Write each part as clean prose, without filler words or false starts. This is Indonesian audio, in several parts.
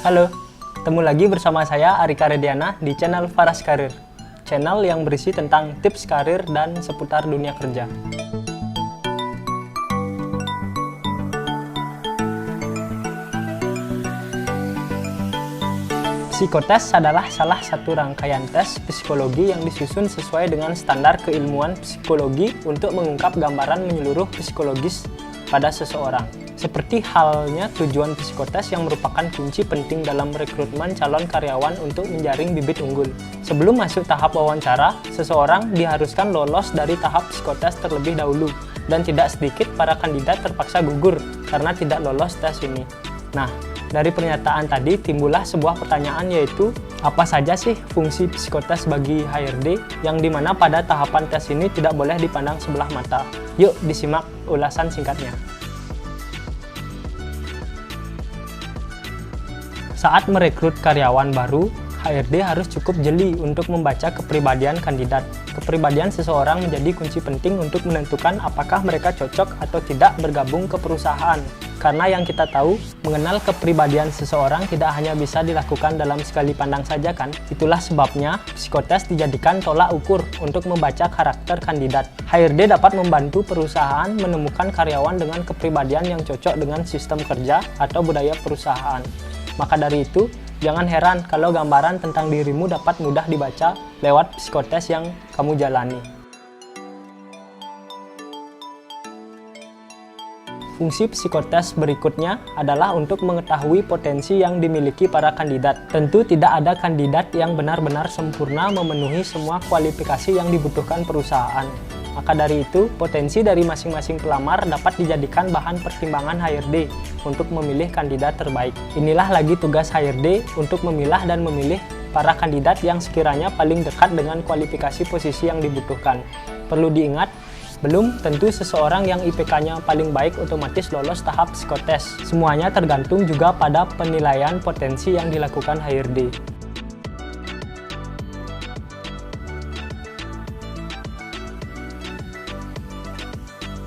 Halo, ketemu lagi bersama saya Arika Rediana di channel Faras Karir, channel yang berisi tentang tips karir dan seputar dunia kerja. Psikotes adalah salah satu rangkaian tes psikologi yang disusun sesuai dengan standar keilmuan psikologi untuk mengungkap gambaran menyeluruh psikologis pada seseorang. Seperti halnya tujuan psikotes yang merupakan kunci penting dalam rekrutmen calon karyawan untuk menjaring bibit unggul. Sebelum masuk tahap wawancara, seseorang diharuskan lolos dari tahap psikotes terlebih dahulu, dan tidak sedikit para kandidat terpaksa gugur karena tidak lolos tes ini. Nah, dari pernyataan tadi timbullah sebuah pertanyaan, yaitu apa saja sih fungsi psikotes bagi HRD yang dimana pada tahapan tes ini tidak boleh dipandang sebelah mata. Yuk disimak ulasan singkatnya. Saat merekrut karyawan baru, HRD harus cukup jeli untuk membaca kepribadian kandidat. Kepribadian seseorang menjadi kunci penting untuk menentukan apakah mereka cocok atau tidak bergabung ke perusahaan. Karena yang kita tahu, mengenal kepribadian seseorang tidak hanya bisa dilakukan dalam sekali pandang saja kan? Itulah sebabnya psikotes dijadikan tolak ukur untuk membaca karakter kandidat. HRD dapat membantu perusahaan menemukan karyawan dengan kepribadian yang cocok dengan sistem kerja atau budaya perusahaan. Maka dari itu, jangan heran kalau gambaran tentang dirimu dapat mudah dibaca lewat psikotes yang kamu jalani. Fungsi psikotes berikutnya adalah untuk mengetahui potensi yang dimiliki para kandidat. Tentu tidak ada kandidat yang benar-benar sempurna memenuhi semua kualifikasi yang dibutuhkan perusahaan. Maka dari itu, potensi dari masing-masing pelamar dapat dijadikan bahan pertimbangan HRD untuk memilih kandidat terbaik. Inilah lagi tugas HRD untuk memilah dan memilih para kandidat yang sekiranya paling dekat dengan kualifikasi posisi yang dibutuhkan. Perlu diingat, belum tentu seseorang yang IPK-nya paling baik otomatis lolos tahap psikotes. Semuanya tergantung juga pada penilaian potensi yang dilakukan HRD.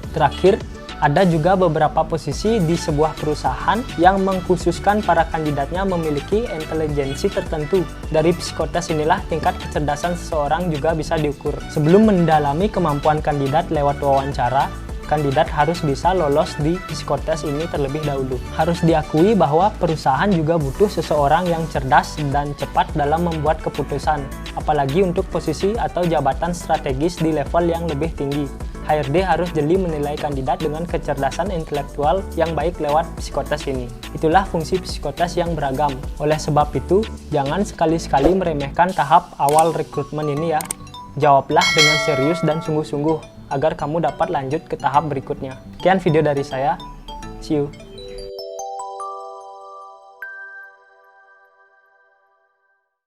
Terakhir, ada juga beberapa posisi di sebuah perusahaan yang mengkhususkan para kandidatnya memiliki intelijensi tertentu. Dari psikotes inilah tingkat kecerdasan seseorang juga bisa diukur. Sebelum mendalami kemampuan kandidat lewat wawancara, kandidat harus bisa lolos di psikotes ini terlebih dahulu. Harus diakui bahwa perusahaan juga butuh seseorang yang cerdas dan cepat dalam membuat keputusan, apalagi untuk posisi atau jabatan strategis di level yang lebih tinggi. HRD harus jeli menilai kandidat dengan kecerdasan intelektual yang baik lewat psikotes ini. Itulah fungsi psikotes yang beragam. Oleh sebab itu, jangan sekali-sekali meremehkan tahap awal rekrutmen ini ya. Jawablah dengan serius dan sungguh-sungguh agar kamu dapat lanjut ke tahap berikutnya. Sekian video dari saya. See you.